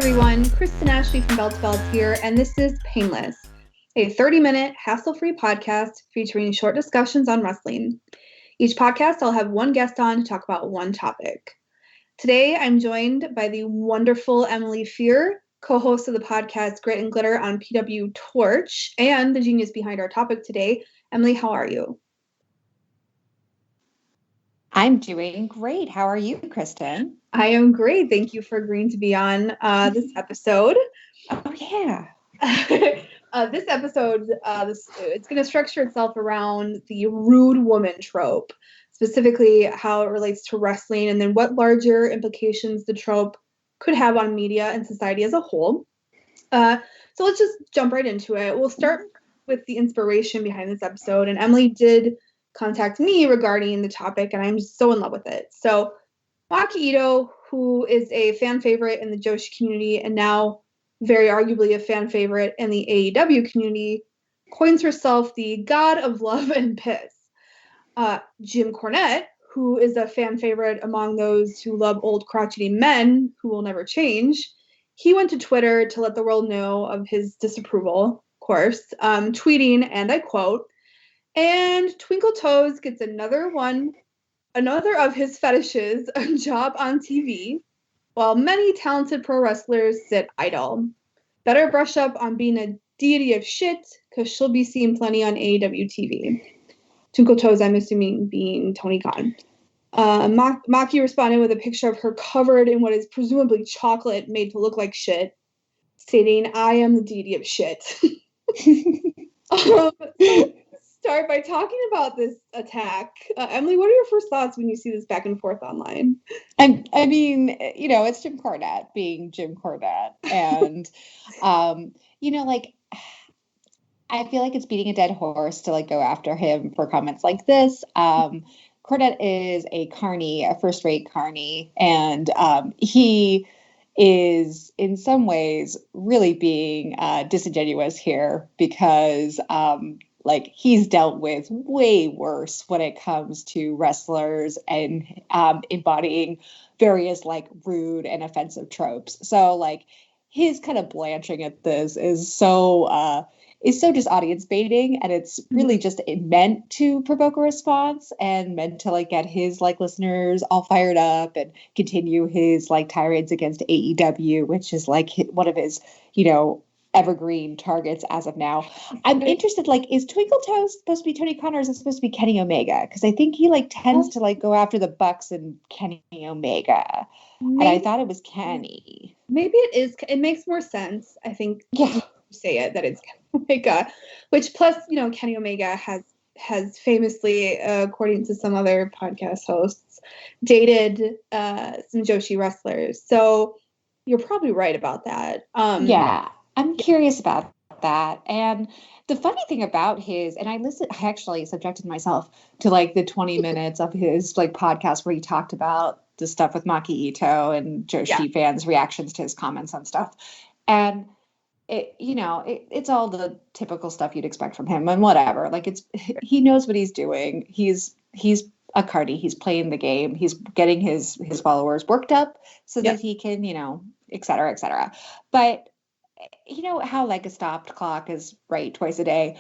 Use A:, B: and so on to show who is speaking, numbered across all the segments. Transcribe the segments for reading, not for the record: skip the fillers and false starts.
A: everyone, Kristen Ashley from Bell to Bells here, and this is Painless, a 30-minute hassle-free podcast featuring short discussions on wrestling. Each podcast I'll have one guest on to talk about one topic. Today I'm joined by the wonderful Emily Fear, co-host of the podcast Grit and Glitter on PW Torch, and the genius behind our topic today. Emily, how are you?
B: I'm doing great. How are you, Kristen?
A: I am great. Thank you for agreeing to be on this episode.
B: Oh, yeah.
A: This episode, it's going to structure itself around the rude woman trope, specifically how it relates to wrestling, and then what larger implications the trope could have on media and society as a whole. So let's just jump right into it. We'll start with the inspiration behind this episode, and Emily did contact me regarding the topic, and I'm so in love with it. So Maki Ito, who is a fan favorite in the Joshi community and now very arguably a fan favorite in the AEW community, coins herself the god of love and piss. Jim Cornette, who is a fan favorite among those who love old crotchety men who will never change, he went to Twitter to let the world know of his disapproval, of course, tweeting, and I quote, "And Twinkle Toes gets another of his fetishes a job on TV, while many talented pro wrestlers sit idle. Better brush up on being a deity of shit, because she'll be seen plenty on AEW TV." Twinkle Toes, I'm assuming, being Tony Khan. Maki responded with a picture of her covered in what is presumably chocolate made to look like shit, stating, "I am the deity of shit." Start by talking about this attack. Emily, what are your first thoughts when you see this back and forth online?
B: I mean, it's Jim Cornette being Jim Cornette. And, I feel like it's beating a dead horse to go after him for comments like this. Cornette is a carny, a first-rate carny, and he is in some ways really being disingenuous here because he's dealt with way worse when it comes to wrestlers and embodying various rude and offensive tropes. So his kind of blanching at this is so just audience baiting, and it's really just meant to provoke a response and meant to get his listeners all fired up and continue his tirades against AEW, which is one of his evergreen targets as of now. I'm interested, is Twinkle Toes supposed to be Tony Khan, or is it supposed to be Kenny Omega? Because I think he tends to go after the Bucks and Kenny Omega. Maybe, and I thought it was Kenny.
A: Maybe it is. It makes more sense, I think, to say it, that it's Kenny Omega, which plus, Kenny Omega has famously, according to some other podcast hosts, dated some Joshi wrestlers. So you're probably right about that.
B: Yeah. I'm curious about that. And the funny thing about his, and I actually subjected myself to the 20 minutes of his podcast where he talked about the stuff with Maki Ito and Joshi fans' reactions to his comments on stuff. And it's all the typical stuff you'd expect from him and whatever. He knows what he's doing. He's a cardi. He's playing the game. He's getting his followers worked up so that he can, et cetera, et cetera. But how a stopped clock is right twice a day.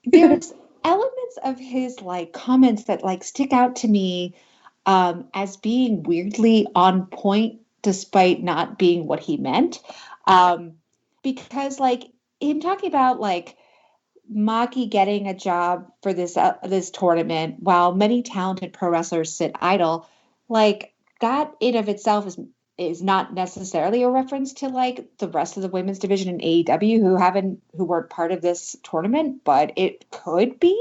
B: There's elements of his comments that stick out to me as being weirdly on point, despite not being what he meant. Because him talking about Maki getting a job for this tournament while many talented pro wrestlers sit idle, that in of itself is not necessarily a reference to the rest of the women's division in AEW who weren't part of this tournament, but it could be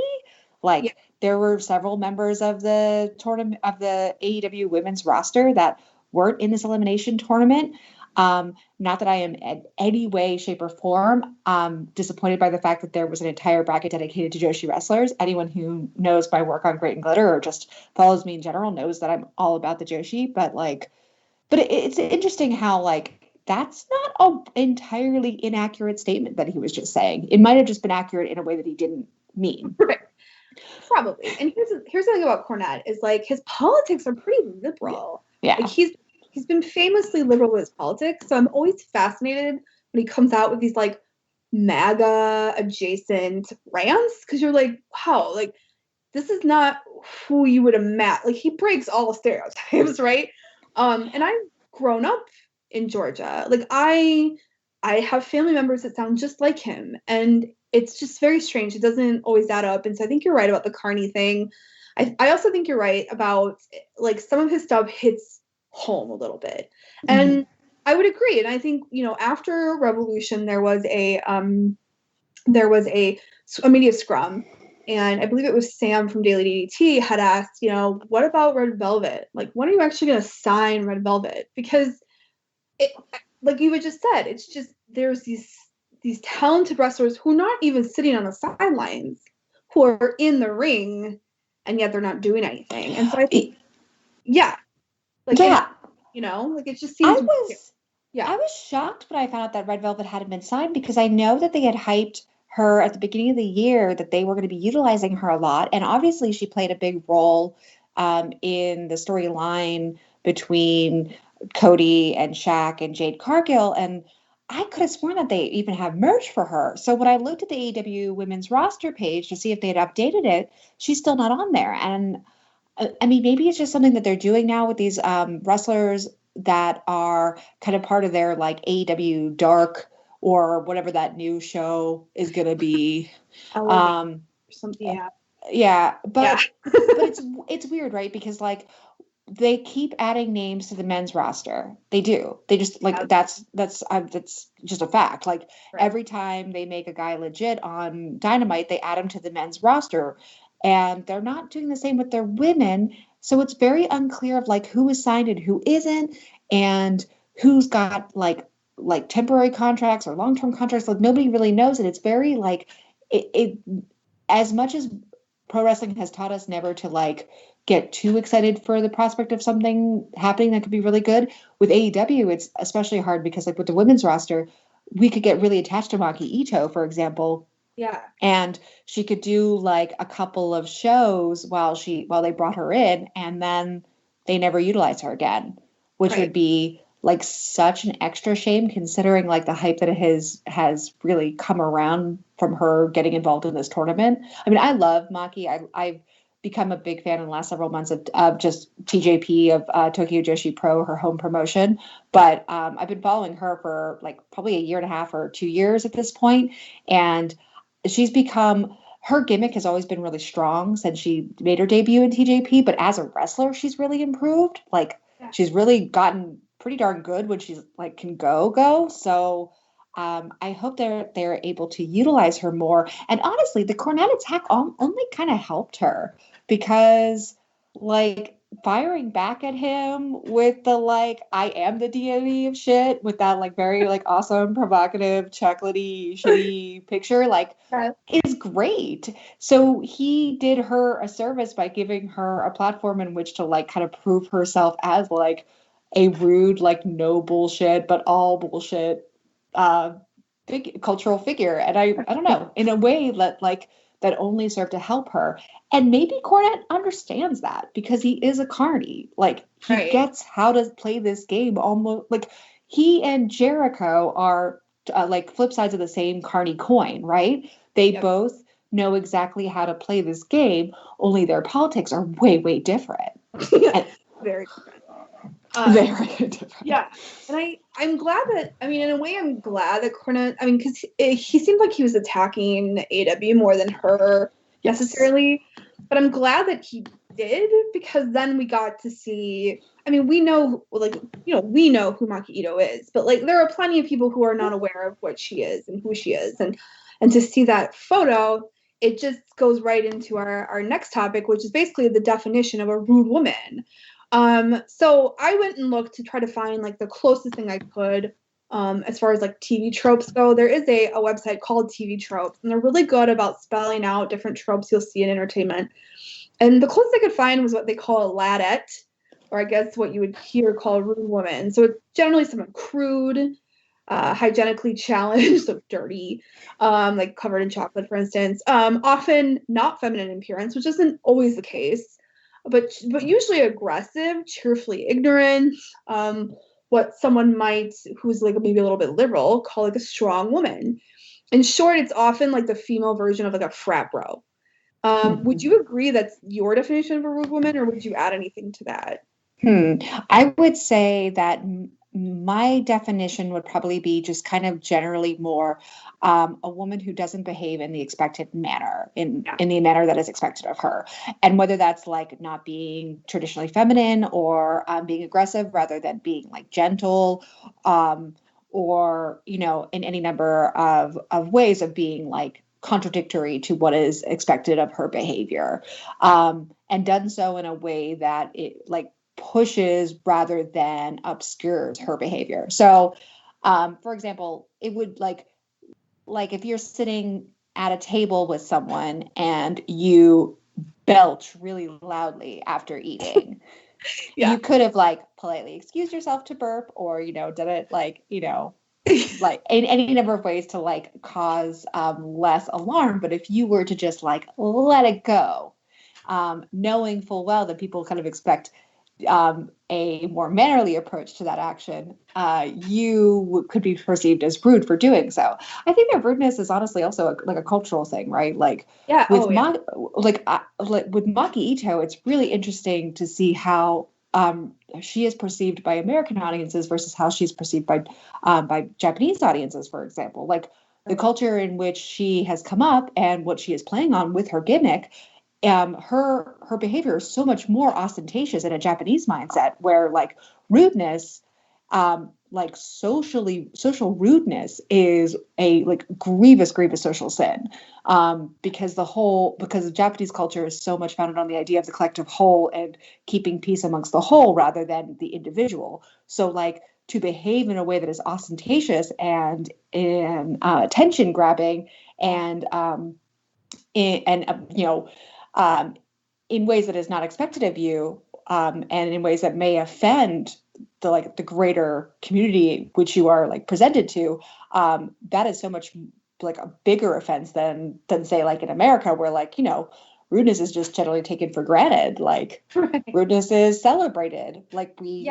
B: there were several members of the tournament of the AEW women's roster that weren't in this elimination tournament. Not that I am in any way, shape, or form disappointed by the fact that there was an entire bracket dedicated to Joshi wrestlers. Anyone who knows my work on Grit and Glitter or just follows me in general knows that I'm all about the Joshi, but it's interesting how that's not an entirely inaccurate statement that he was just saying. It might have just been accurate in a way that he didn't mean.
A: Right. Probably. And here's the thing about Cornette is his politics are pretty liberal.
B: Yeah.
A: He's he's been famously liberal with his politics. So I'm always fascinated when he comes out with these like MAGA adjacent rants, because you're like, wow, like this is not who you would imagine. Like he breaks all stereotypes, right? And I've grown up in Georgia. Like I have family members that sound just like him, and it's just very strange. It doesn't always add up. And so I think you're right about the Carney thing. I also think you're right about like some of his stuff hits home a little bit. And I would agree. And I think, you know, after Revolution, there was a media scrum. And I believe it was Sam from Daily DDT had asked, you know, what about Red Velvet? Like, when are you actually going to sign Red Velvet? Because it, like you had just said, it's just there's these talented wrestlers who are not even sitting on the sidelines, who are in the ring, and yet they're not doing anything. And so I think, like, you know, like it just seems.
B: I was shocked when I found out that Red Velvet hadn't been signed, because I know that they had hyped her at the beginning of the year that they were going to be utilizing her a lot. And obviously she played a big role in the storyline between Cody and Shaq and Jade Cargill. And I could have sworn that they even have merch for her. So when I looked at the AEW women's roster page to see if they had updated it, she's still not on there. And I mean, maybe it's just something that they're doing now with these wrestlers that are kind of part of their like AEW Dark or whatever that new show is going to be.
A: Something.
B: But it's weird, right? Because like they keep adding names to the men's roster. They do. They just like that's just a fact. Like every time they make a guy legit on Dynamite, they add him to the men's roster, and they're not doing the same with their women. So it's very unclear of like who is signed and who isn't, and who's got like temporary contracts or long-term contracts. Like nobody really knows. And it's very like it as much as pro wrestling has taught us never to like get too excited for the prospect of something happening that could be really good. With AEW, it's especially hard because like with the women's roster, we could get really attached to Maki Ito, for example.
A: Yeah.
B: And she could do like a couple of shows while they brought her in, and then they never utilize her again, which would be like such an extra shame considering like the hype that it has really come around from her getting involved in this tournament. I mean, I love Maki. I've become a big fan in the last several months of just TJP of Tokyo Joshi Pro, her home promotion. But I've been following her for like probably a year and a half or 2 years at this point. And she's become, her gimmick has always been really strong since she made her debut in TJP. But as a wrestler, she's really improved. Like she's really gotten pretty darn good when she's like can go. So I hope they're able to utilize her more. And honestly, the Cornette attack only kind of helped her, because like firing back at him with the like I am the deity of shit with that like very like awesome provocative chocolatey shitty picture like is great. So he did her a service by giving her a platform in which to like kind of prove herself as like a rude, like no bullshit, but all bullshit big cultural figure. And I don't know, in a way that only served to help her. And maybe Cornette understands that because he is a carny. Like he gets how to play this game almost like he and Jericho are like flip sides of the same carny coin, right? They both know exactly how to play this game, only their politics are way, way different.
A: Very different.
B: Very different.
A: Yeah. And I'm glad that, I mean, in a way, I'm glad that Cornette, I mean, because he seemed like he was attacking AW more than her necessarily. But I'm glad that he did, because then we got to see, I mean, we know, like, you know, we know who Maki Ito is, but like, there are plenty of people who are not aware of what she is and who she is. And to see that photo, it just goes right into our next topic, which is basically the definition of a rude woman. So I went and looked to try to find like the closest thing I could as far as like TV tropes go. There is a website called TV Tropes, and they're really good about spelling out different tropes you'll see in entertainment. And the closest I could find was what they call a ladette, or I guess what you would hear called rude woman. So it's generally someone crude, hygienically challenged, so dirty, like covered in chocolate, for instance. Often not feminine in appearance, which isn't always the case. but usually aggressive, cheerfully ignorant, what someone might, who's like maybe a little bit liberal, call like a strong woman. In short, it's often like the female version of like a frat bro. Would you agree that's your definition of a rude woman, or would you add anything to that?
B: I would say that my definition would probably be just kind of generally more a woman who doesn't behave in the expected manner, in the manner that is expected of her. And whether that's like not being traditionally feminine or being aggressive rather than being like gentle, or, you know, in any number of ways of being like contradictory to what is expected of her behavior, and done so in a way that it like pushes rather than obscures her behavior. So, for example, it would like if you're sitting at a table with someone and you belch really loudly after eating, you could have like politely excused yourself to burp, or, you know, done it like, you know, like in any number of ways to like cause less alarm. But if you were to just like let it go, knowing full well that people kind of expect a more mannerly approach to that action, could be perceived as rude for doing so. I think that rudeness is honestly also like a cultural thing, right? Like with with Maki Ito, it's really interesting to see how she is perceived by American audiences versus how she's perceived by Japanese audiences, for example. Like the culture in which she has come up and what she is playing on with her gimmick, her behavior is so much more ostentatious in a Japanese mindset, where like rudeness, like social rudeness is a like grievous social sin, because the Japanese culture is so much founded on the idea of the collective whole and keeping peace amongst the whole rather than the individual. So like to behave in a way that is ostentatious and attention grabbing and you know, in ways that is not expected of you, and in ways that may offend the greater community which you are like presented to, that is so much like a bigger offense than say like in America, where like, you know, rudeness is just generally taken for granted. Like rudeness is celebrated. Like we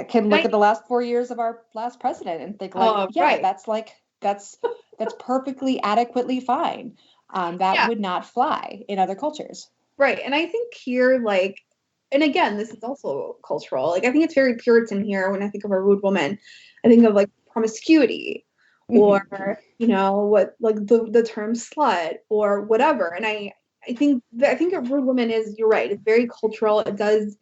B: can look at the last 4 years of our last president and think like, that's perfectly adequately fine. That would not fly in other cultures.
A: Right. And I think here, like, and again, this is also cultural. Like, I think it's very Puritan here when I think of a rude woman. I think of like promiscuity, or, you know, what like the term slut or whatever. And I think a rude woman is, you're right, it's very cultural. It does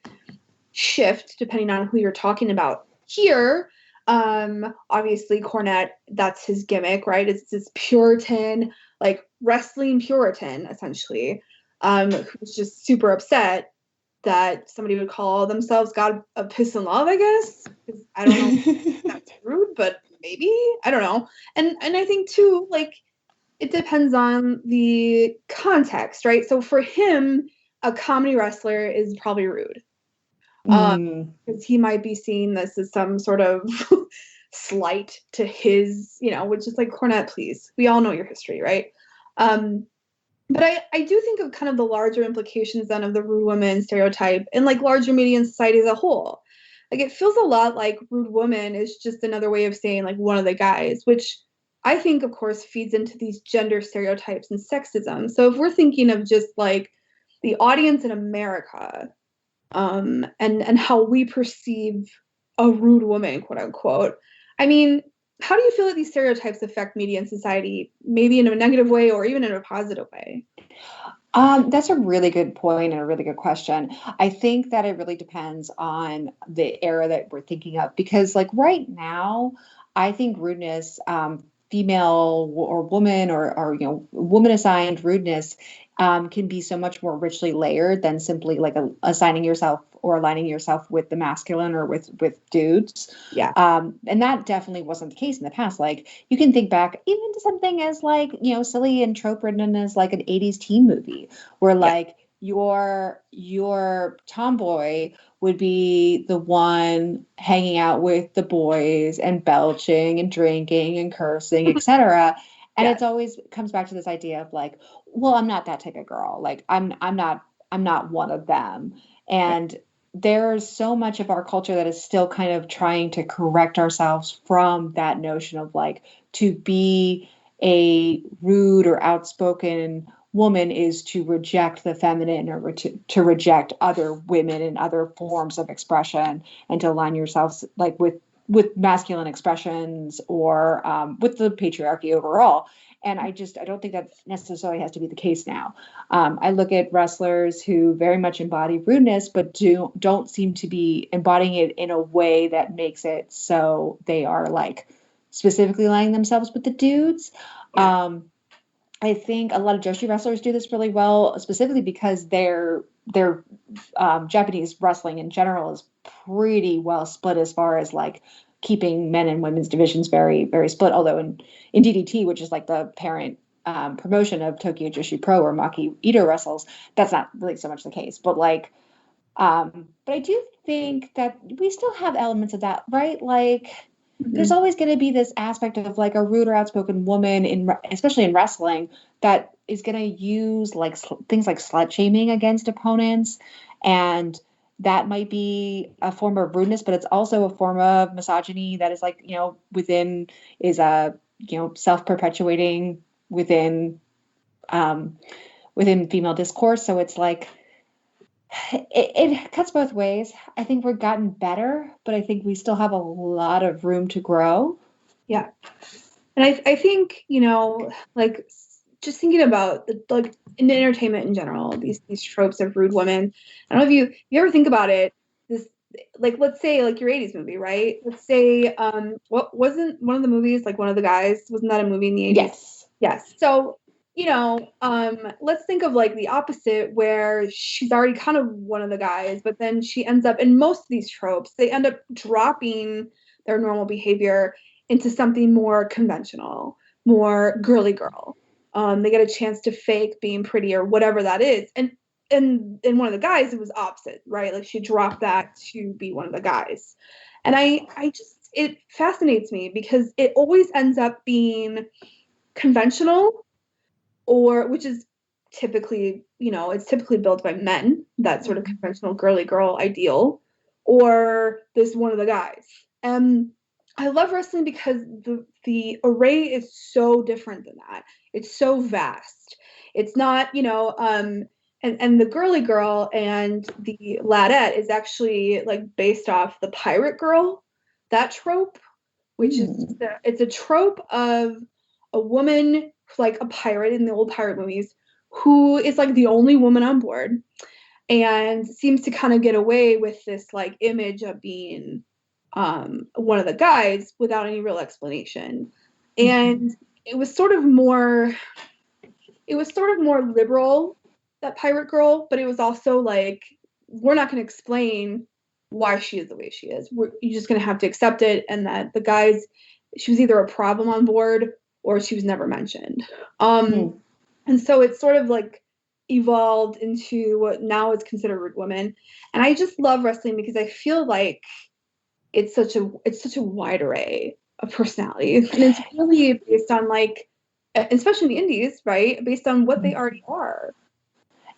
A: shift depending on who you're talking about. Here, obviously Cornette, that's his gimmick, right? It's this Puritan, like wrestling Puritan, essentially, who's just super upset that somebody would call themselves God of Piss and Love, I guess. I don't know if that's rude, but maybe. I don't know. And I think too, like, it depends on the context, right? So for him, a comedy wrestler is probably rude. Because he might be seeing this as some sort of slight to his, you know, which is like, Cornette, please. We all know your history, right? But I do think of kind of the larger implications then of the rude woman stereotype and like larger media and society as a whole. Like it feels a lot like rude woman is just another way of saying like one of the guys, which I think of course feeds into these gender stereotypes and sexism. So if we're thinking of just like the audience in America, and how we perceive a rude woman, quote unquote, I mean, how do you feel that these stereotypes affect media and society, maybe in a negative way or even in a positive way?
B: That's a really good point and a really good question. I think that it really depends on the era that we're thinking of, because like right now, I think rudeness, female or woman or you know, woman assigned rudeness, can be so much more richly layered than simply like assigning yourself or aligning yourself with the masculine or with dudes.
A: Yeah.
B: And that definitely wasn't the case in the past. Like you can think back even to something as like, you know, silly and trope ridden as like an 80s teen movie where like your tomboy would be the one hanging out with the boys and belching and drinking and cursing, etc. And it's always comes back to this idea of like, well, I'm not that type of girl. Like I'm not one of them. And there's so much of our culture that is still kind of trying to correct ourselves from that notion of like, to be a rude or outspoken woman is to reject the feminine, or to reject other women and other forms of expression, and to align yourselves like with masculine expressions, or with the patriarchy overall. And I don't think that necessarily has to be the case now. I look at wrestlers who very much embody rudeness, but don't seem to be embodying it in a way that makes it so they are like specifically aligning themselves with the dudes. Yeah. I think a lot of Joshi wrestlers do this really well, specifically because their Japanese wrestling in general is pretty well split as far as like keeping men and women's divisions very, very split. Although in DDT, which is like the parent promotion of Tokyo Joshi Pro, where Maki Ito wrestles, that's not really so much the case. But like, but I do think that we still have elements of that, right? Like, there's always going to be this aspect of like a rude or outspoken woman especially in wrestling, that is going to use like things like slut shaming against opponents. And that might be a form of rudeness, but it's also a form of misogyny that is like, self-perpetuating within female discourse. So it's like, it cuts both ways. I think we've gotten better, but I think we still have a lot of room to grow.
A: Yeah. And I think, like just thinking about like in entertainment in general, these tropes of rude women. I don't know if you ever think about it, this, like, let's say like your 80s movie, right? Let's say, what wasn't one of the movies, like one of the guys, wasn't that a movie in the 80s?
B: Yes.
A: Yes. So, let's think of like the opposite, where she's already kind of one of the guys, but then she ends up in most of these tropes, they end up dropping their normal behavior into something more conventional, more girly girl. They get a chance to fake being pretty or whatever that is. And in one of the guys, it was opposite, right? Like she dropped that to be one of the guys. And it fascinates me because it always ends up being conventional, or which is typically, it's typically built by men, that sort of conventional girly girl ideal, or this one of the guys. And I love wrestling because the array is so different than that. It's so vast. It's not, and the girly girl and the ladette is actually like based off the pirate girl, that trope, which is it's a trope of a woman like a pirate in the old pirate movies who is like the only woman on board and seems to kind of get away with this like image of being one of the guys without any real explanation. And it was sort of more liberal, that pirate girl, but it was also like, we're not going to explain why she is the way she is. You're just going to have to accept it, and that the guys, she was either a problem on board or she was never mentioned. And so it's sort of like evolved into what now is considered rude women. And I just love wrestling because I feel like it's such a wide array of personalities, and it's really based on like, especially in the indies, right? Based on what they already are.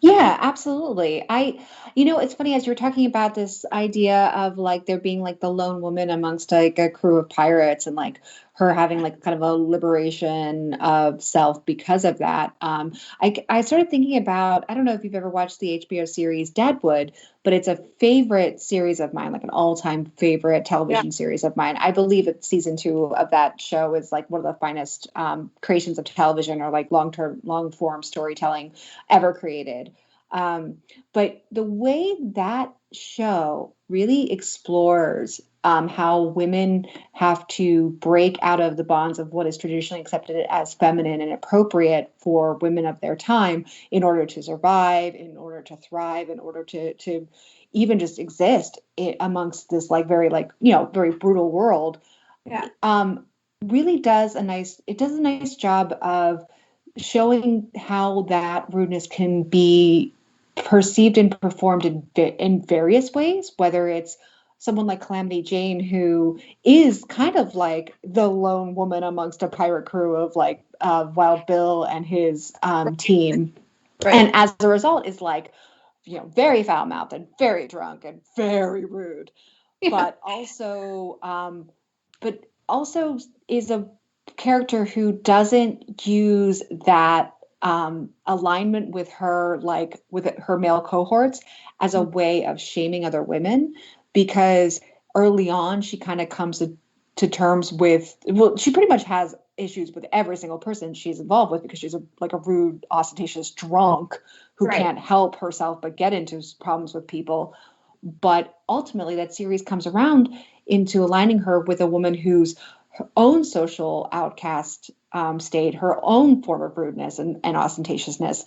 B: Yeah, absolutely. It's funny, as you're talking about this idea of like there being like the lone woman amongst like a crew of pirates, and like her having like kind of a liberation of self because of that. I started thinking about, I don't know if you've ever watched the HBO series Deadwood, but it's a favorite series of mine, like an all-time favorite television series of mine. I believe it's season 2 of that show is like one of the finest creations of television, or like long form storytelling ever created. But the way that show really explores how women have to break out of the bonds of what is traditionally accepted as feminine and appropriate for women of their time in order to survive, in order to thrive, in order to even just exist amongst this like very like, very brutal world.
A: Yeah.
B: Really does a nice job of showing how that rudeness can be perceived and performed in various ways, whether it's someone like Calamity Jane, who is kind of like the lone woman amongst a pirate crew of like Wild Bill and his team. Right. And as a result is like very foul-mouthed and very drunk and very rude,
A: Yeah.
B: but also is a character who doesn't use that alignment with her, like with her male cohorts, as a way of shaming other women, because early on she kind of comes to terms with, well, she pretty much has issues with every single person she's involved with, because she's a rude, ostentatious drunk who
A: Right.
B: can't help herself but get into problems with people. But ultimately that series comes around into aligning her with a woman whose her own social outcast state, her own form of rudeness and ostentatiousness,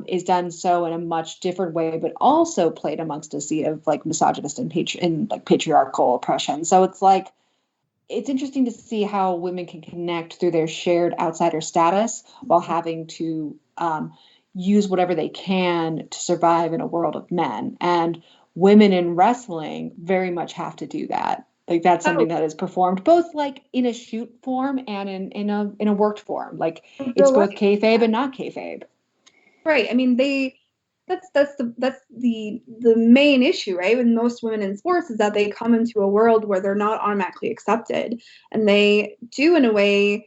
B: is done so in a much different way, but also played amongst a sea of like misogynist and patriarchal oppression. So it's interesting to see how women can connect through their shared outsider status while having to use whatever they can to survive in a world of men. And women in wrestling very much have to do that. Like that's something that is performed both like in a shoot form and in a worked form. Like it's both kayfabe and not kayfabe.
A: Right. I mean, that's the main issue, right? With most women in sports is that they come into a world where they're not automatically accepted, and they do, in a way,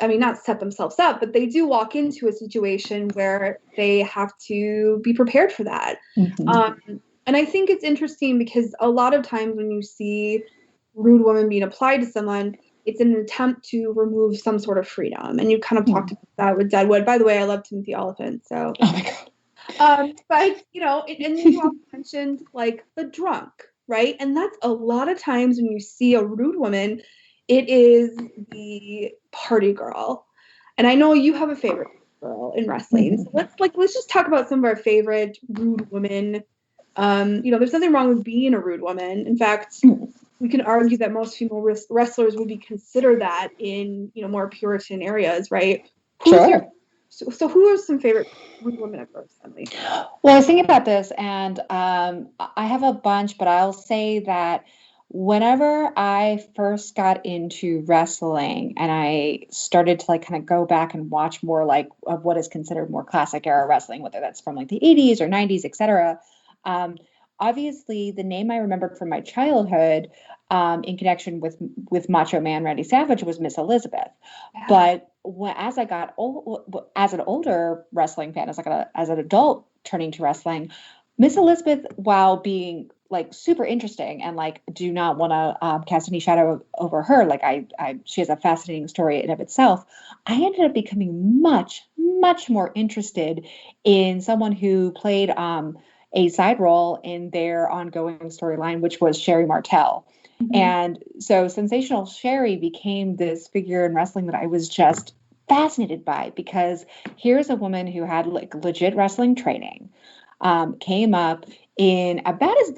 A: I mean, not set themselves up, but they do walk into a situation where they have to be prepared for that.
B: Mm-hmm.
A: And I think it's interesting because a lot of times when you see rude women being applied to someone, it's an attempt to remove some sort of freedom. And you kind of talked about that with Deadwood. By the way, I love Timothy Oliphant. So,
B: oh my God.
A: But and then you also mentioned like the drunk, right? And that's a lot of times when you see a rude woman, it is the party girl. And I know you have a favorite girl in wrestling. So let's just talk about some of our favorite rude women. There's nothing wrong with being a rude woman. In fact, we can argue that most female wrestlers would be considered that in more Puritan areas, right?
B: Sure.
A: So who are some favorite rude women of yours, Emily?
B: Well, I was thinking about this, and I have a bunch, but I'll say that whenever I first got into wrestling and I started to like kind of go back and watch more like of what is considered more classic era wrestling, whether that's from like the 80s or 90s, etc. Obviously, the name I remembered from my childhood in connection with Macho Man Randy Savage was Miss Elizabeth. Yeah. But as I got old, as an older wrestling fan, as an adult turning to wrestling, Miss Elizabeth, while being like super interesting and like do not want to cast any shadow over her, like she has a fascinating story in of itself. I ended up becoming much more interested in someone who played a side role in their ongoing storyline, which was Sherry Martel. Mm-hmm. And so Sensational Sherry became this figure in wrestling that I was just fascinated by, because here's a woman who had like legit wrestling training, came up in about as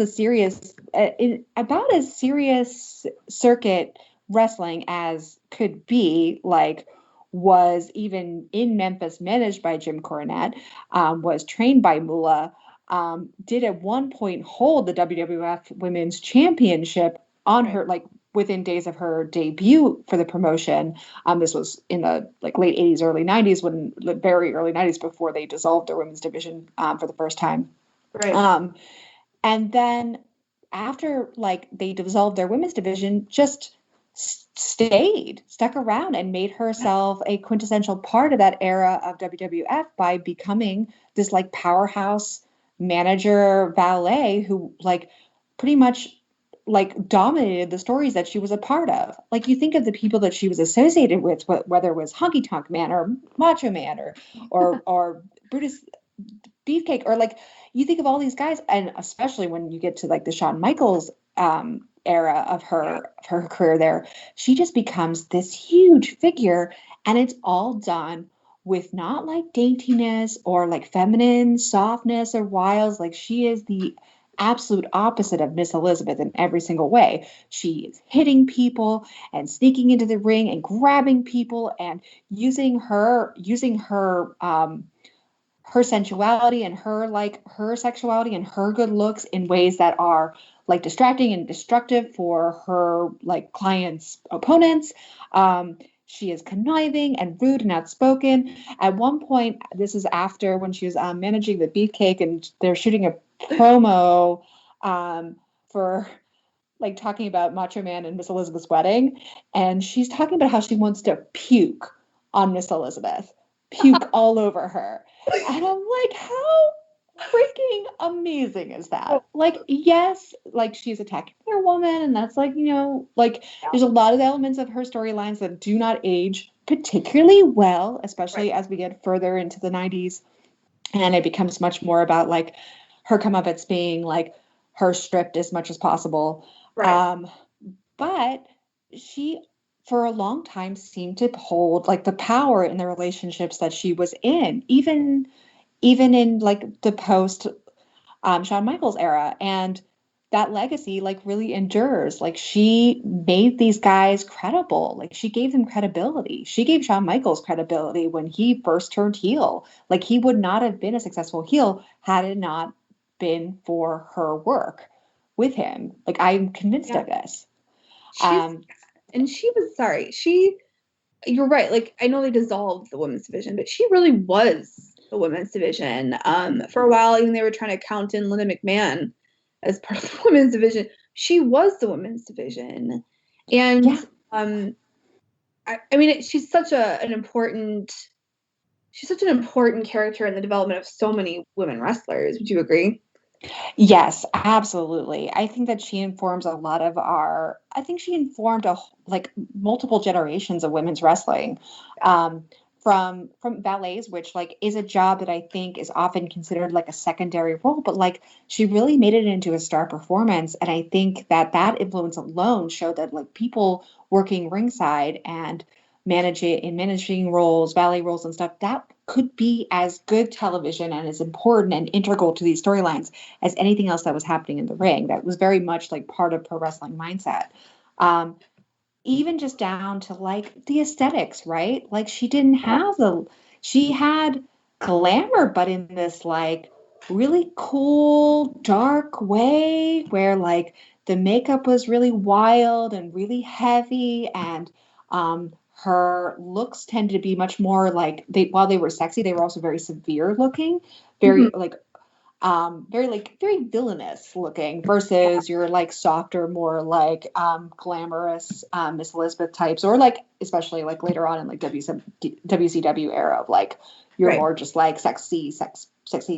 B: serious circuit wrestling as could be, like was even in Memphis managed by Jim Cornette, was trained by Moolah, did at one point hold the WWF Women's Championship on her, like within days of her debut for the promotion. This was in the like late 80s, early 90s, very early 90s, before they dissolved their women's division for the first time.
A: Right.
B: And then after like they dissolved their women's division, just stuck around and made herself a quintessential part of that era of WWF by becoming this like powerhouse manager Valet who like pretty much like dominated the stories that she was a part of. Like you think of the people that she was associated with, whether it was Honky Tonk Man or Macho Man or Brutus Beefcake, or like you think of all these guys, and especially when you get to like the Shawn Michaels era of her career there, she just becomes this huge figure, and it's all done with not like daintiness or like feminine softness or wiles. Like she is the absolute opposite of Miss Elizabeth in every single way. She is hitting people and sneaking into the ring and grabbing people and using her sensuality and her sexuality and her good looks in ways that are like distracting and destructive for her like clients' opponents. She is conniving and rude and outspoken. At one point, this is after when she was managing the Beefcake, and they're shooting a promo for like talking about Macho Man and Miss Elizabeth's wedding. And she's talking about how she wants to puke on Miss Elizabeth, puke all over her. And I'm like, how freaking amazing is that? Like, yes, like she's attacking their woman, and that's like, you know, like there's a lot of elements of her storylines that do not age particularly well, especially as we get further into the 90s, and it becomes much more about like her comeuppance being like her stripped as much as possible. But she for a long time seemed to hold like the power in the relationships that she was in, even in like the post Shawn Michaels era. And that legacy like really endures. Like she made these guys credible. Like she gave them credibility. She gave Shawn Michaels credibility when he first turned heel. Like he would not have been a successful heel had it not been for her work with him. Like I'm convinced of this.
A: And she was sorry. You're right. Like I know they dissolved the women's division, but she really was the women's division. For a while, even they were trying to count in Linda McMahon as part of the women's division. She was the women's division, and I mean, she's such an important character in the development of so many women wrestlers. Would you agree?
B: Yes, absolutely. I think that she informs a lot of I think she informed like multiple generations of women's wrestling. From ballets, which like is a job that I think is often considered like a secondary role, but like she really made it into a star performance. And I think that influence alone showed that like people working ringside and managing roles, ballet roles and stuff, that could be as good television and as important and integral to these storylines as anything else that was happening in the ring. That was very much like part of pro wrestling mindset. Even just down to like the aesthetics, right? Like she had glamour, but in this like really cool, dark way where like the makeup was really wild and really heavy, and her looks tended to be much more like while they were sexy, they were also very severe looking, very very villainous looking versus your like softer, more like glamorous Miss Elizabeth types, or like especially like later on in like WCW era of like you're more just like sexy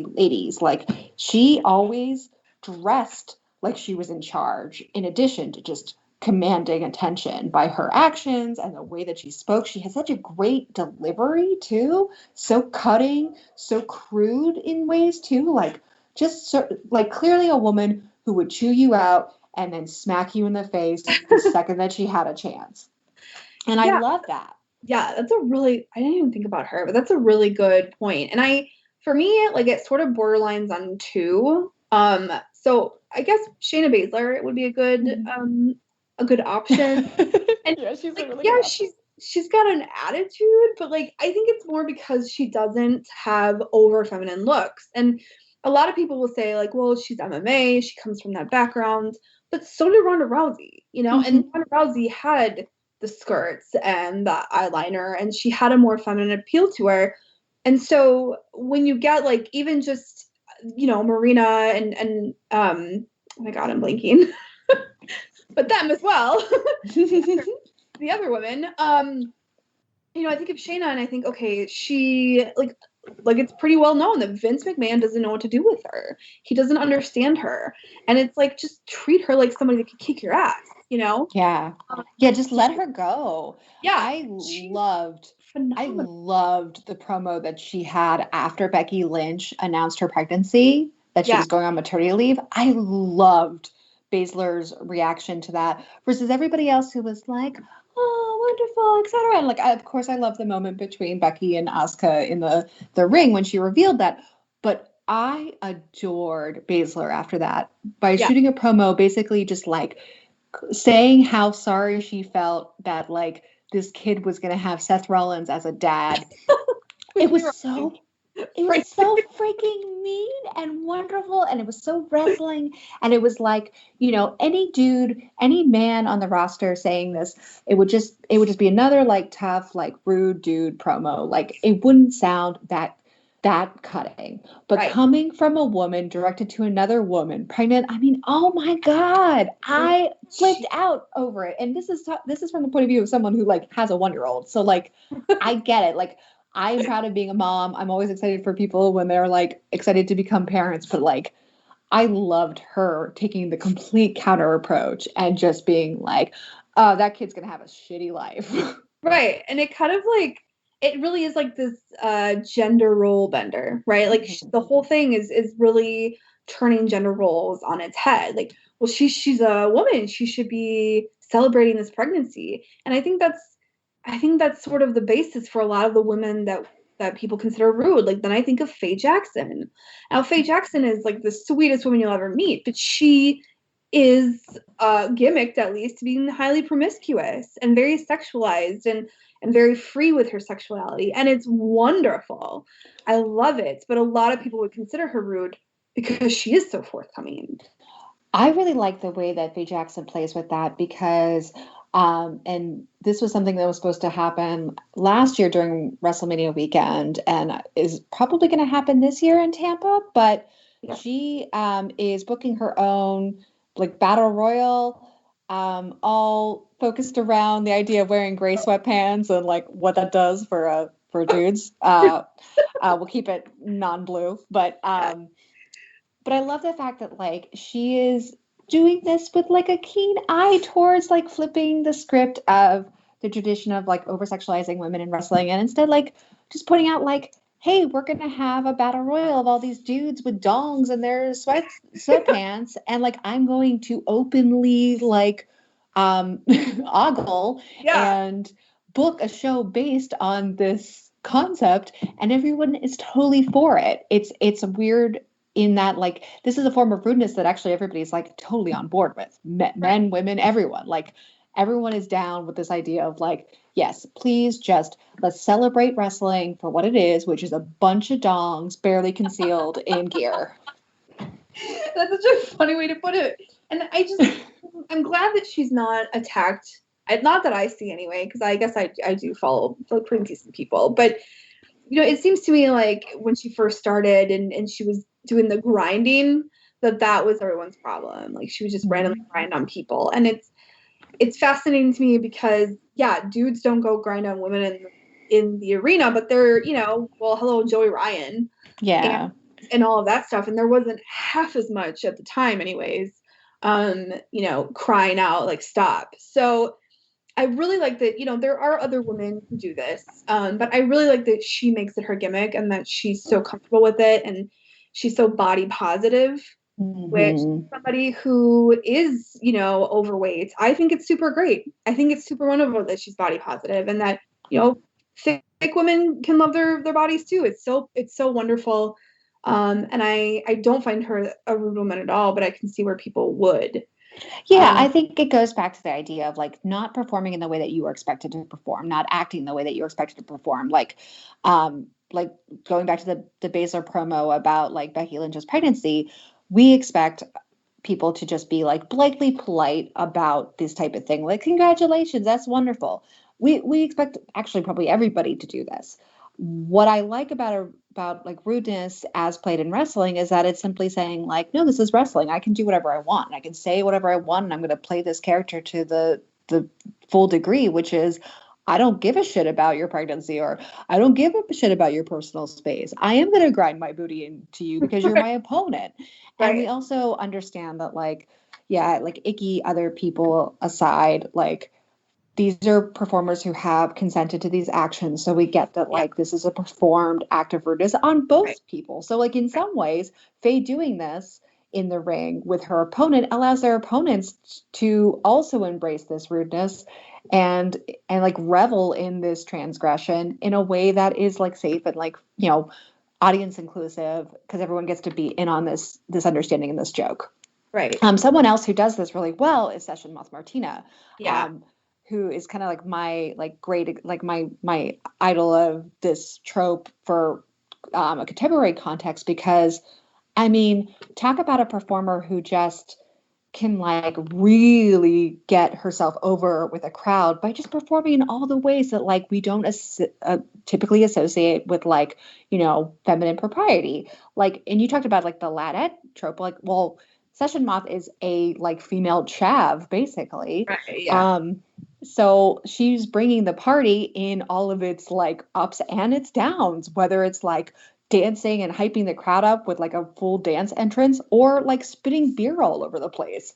B: ladies. Like she always dressed like she was in charge, in addition to just commanding attention by her actions and the way that she spoke. She had such a great delivery too, so cutting, so crude in ways too, like just like clearly a woman who would chew you out and then smack you in the face the second that she had a chance. And I love that.
A: Yeah, I didn't even think about her, but that's a really good point. And for me, like it sort of borderlines on two. So I guess Shayna Baszler would be a good option. And
B: yeah, she's
A: like,
B: really
A: she's got an attitude, but like I think it's more because she doesn't have over feminine looks. And a lot of people will say like, well, she's MMA, she comes from that background, but so did Ronda Rousey, you know. And Ronda Rousey had the skirts and the eyeliner, and she had a more feminine appeal to her. And so when you get like even just, you know, Marina and oh my God, I'm blanking. But them as well. the other women. You know, I think of Shayna and I think, okay, she like it's pretty well known that Vince McMahon doesn't know what to do with her. He doesn't understand her. And it's like, just treat her like somebody that could kick your ass, you know?
B: Yeah. Yeah, just let her go.
A: Yeah.
B: I loved the promo that she had after Becky Lynch announced her pregnancy, that she was going on maternity leave. I loved Baszler's reaction to that versus everybody else who was like, oh, wonderful, etc. And like, of course, I love the moment between Becky and Asuka in the ring when she revealed that. But I adored Baszler after that by shooting a promo, basically just like saying how sorry she felt that like this kid was going to have Seth Rollins as a dad. It was so It was so freaking mean and wonderful, and it was so wrestling, and it was like, any dude, any man on the roster saying this, it would just be another like tough, like rude dude promo. Like it wouldn't sound that cutting, but coming from a woman directed to another woman pregnant, I mean, oh my God, I flipped out over it. And this is from the point of view of someone who like has a 1-year-old. So like, I get it. Like, I'm proud of being a mom. I'm always excited for people when they're like excited to become parents, but like, I loved her taking the complete counter approach and just being like, that kid's going to have a shitty life.
A: Right. And it kind of like, it really is like this gender role bender, right? Like the whole thing is really turning gender roles on its head. Like, well, she's a woman. She should be celebrating this pregnancy. And I think that's sort of the basis for a lot of the women that people consider rude. Like then I think of Faye Jackson. Now Faye Jackson is like the sweetest woman you'll ever meet, but she is gimmicked at least to being highly promiscuous and very sexualized and very free with her sexuality. And it's wonderful. I love it. But a lot of people would consider her rude because she is so forthcoming.
B: I really like the way that Faye Jackson plays with that because, and this was something that was supposed to happen last year during WrestleMania weekend and is probably going to happen this year in Tampa, but she is booking her own like battle royal, all focused around the idea of wearing gray sweatpants and like what that does for dudes. We'll keep it non-blue, but I love the fact that like she is doing this with like a keen eye towards like flipping the script of the tradition of like over-sexualizing women in wrestling and instead like just pointing out like, hey, we're going to have a battle royal of all these dudes with dongs and their sweatpants. And like, I'm going to openly like oggle and book a show based on this concept. And everyone is totally for it. It's weird in that like, this is a form of rudeness that actually everybody's like totally on board with. Men, women, everyone. Like everyone is down with this idea of like, yes, please just let's celebrate wrestling for what it is, which is a bunch of dongs barely concealed in gear.
A: That's such a funny way to put it. And I'm glad that she's not attacked. Not that I see anyway, because I guess I do follow pretty decent people. But, it seems to me like when she first started and she was doing the grinding, that was everyone's problem. Like she was just randomly grind on people. And it's fascinating to me because dudes don't go grind on women in the arena, but they're, well, hello, Joey Ryan.
B: Yeah.
A: And all of that stuff. And there wasn't half as much at the time anyways, crying out like stop. So I really like that, there are other women who do this. But I really like that she makes it her gimmick and that she's so comfortable with it and she's so body positive. Which somebody who is, overweight, I think it's super great. I think it's super wonderful that she's body positive and that, thick women can love their bodies too. It's so wonderful. And I don't find her a rude woman at all, but I can see where people would.
B: Yeah, I think it goes back to the idea of like not performing in the way that you were expected to perform, not acting the way that you were expected to perform. Like going back to the Baszler promo about like Becky Lynch's pregnancy, we expect people to just be like blithely polite about this type of thing. Like, congratulations, that's wonderful. We expect actually probably everybody to do this. What I like about like rudeness as played in wrestling is that it's simply saying like, no, this is wrestling. I can do whatever I want. I can say whatever I want. And I'm going to play this character to the full degree, which is, I don't give a shit about your pregnancy or I don't give a shit about your personal space. I am going to grind my booty into you because you're my opponent. Right. And we also understand that like, like icky other people aside, like these are performers who have consented to these actions. So we get that like this is a performed act of rudeness on both people. So like in some ways, Faye doing this in the ring with her opponent allows their opponents to also embrace this rudeness and like revel in this transgression in a way that is like safe and like, audience inclusive because everyone gets to be in on this understanding and this joke.
A: Right.
B: Someone else who does this really well is Session Moth Martina.
A: Yeah.
B: Who is kind of like my like great like my idol of this trope for a contemporary context, because I mean, talk about a performer who just can like really get herself over with a crowd by just performing in all the ways that like we don't typically associate with like, you know, feminine propriety. Like, and you talked about like the ladette trope, like, well, Session Moth is a like female chav basically.
A: Right, yeah.
B: So she's bringing the party in all of its like ups and its downs, whether it's like dancing and hyping the crowd up with like a full dance entrance or like spitting beer all over the place.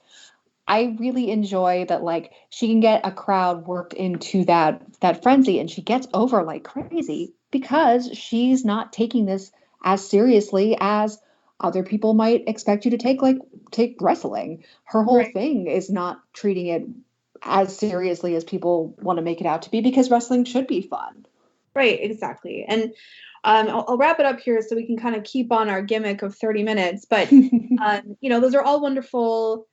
B: I really enjoy that like she can get a crowd worked into that frenzy, and she gets over like crazy because she's not taking this as seriously as other people might expect you to take wrestling. Her whole
A: Right.
B: thing is not treating it as seriously as people want to make it out to be, because wrestling should be fun.
A: Right, exactly. And I'll wrap it up here so we can kind of keep on our gimmick of 30 minutes. But, you know, those are all wonderful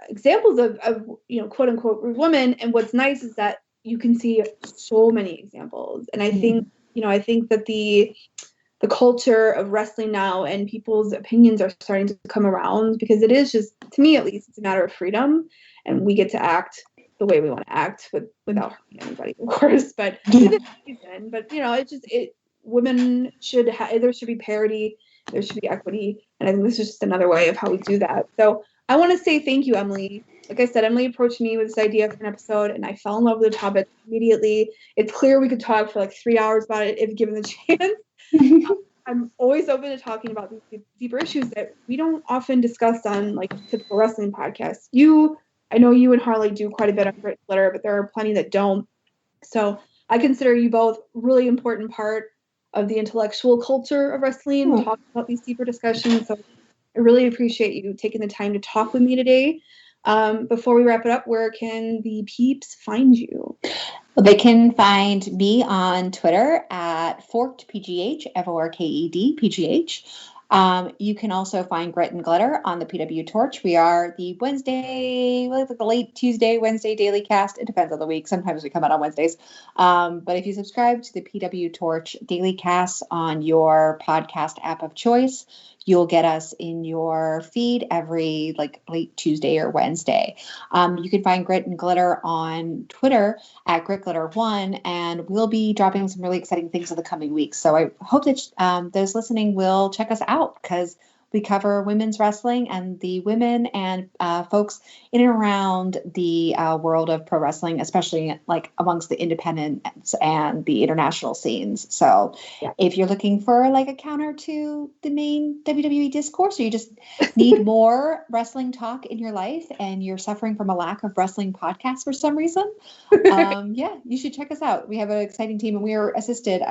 A: examples of, you know, quote unquote rude women. And what's nice is that you can see so many examples. And I think, you know, I think that the culture of wrestling now and people's opinions are starting to come around, because it is just, to me at least, it's a matter of freedom, and we get to act the way we want to act without hurting anybody, of course, but within reason. But you know, women should there should be parity, there should be equity, and I think this is just another way of how we do that. So I want to say thank you, Emily. Like I said, Emily approached me with this idea for an episode, and I fell in love with the topic immediately. It's clear we could talk for like 3 hours about it if given the chance. I'm always open to talking about these deeper issues that we don't often discuss on like typical wrestling podcasts. I know you and Harley do quite a bit on Grit Glitter, but there are plenty that don't. So I consider you both really important part of the intellectual culture of wrestling, talking about these deeper discussions. So I really appreciate you taking the time to talk with me today. Before we wrap it up, where can the peeps find you?
B: Well, they can find me on Twitter at ForkedPGH, FORKED PGH. You can also find Grit and Glitter on the PW Torch. We are the the late Tuesday, Wednesday daily cast. It depends on the week. Sometimes we come out on Wednesdays. But if you subscribe to the PW Torch daily cast on your podcast app of choice, you'll get us in your feed every like late Tuesday or Wednesday. You can find Grit and Glitter on Twitter at GritGlitter1, and we'll be dropping some really exciting things in the coming weeks. So I hope that those listening will check us out, because we cover women's wrestling and the women and folks in and around the world of pro wrestling, especially like amongst the independents and the international scenes. So if you're looking for like a counter to the main WWE discourse, or you just need more wrestling talk in your life and you're suffering from a lack of wrestling podcasts for some reason, you should check us out. We have an exciting team, and we are assisted.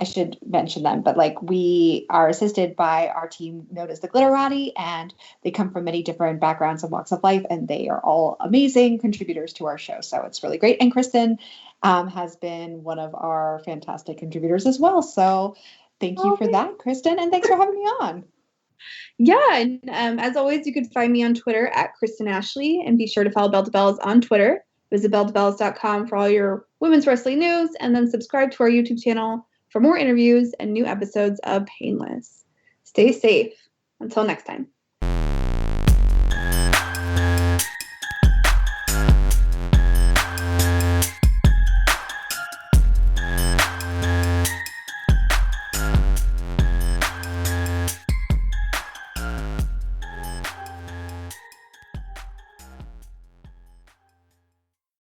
B: I should mention them, but like we are assisted by our team known as the Glitterati, and they come from many different backgrounds and walks of life, and they are all amazing contributors to our show. So it's really great. And Kristen has been one of our fantastic contributors as well. So thank you for that, Kristen, and thanks for having me on.
A: Yeah, and as always, you can find me on Twitter at Kristen Ashley, and be sure to follow Bell to Bells on Twitter. Visit belltobells.com for all your women's wrestling news, and then subscribe to our YouTube channel for more interviews and new episodes of Painless. Stay safe. Until next time.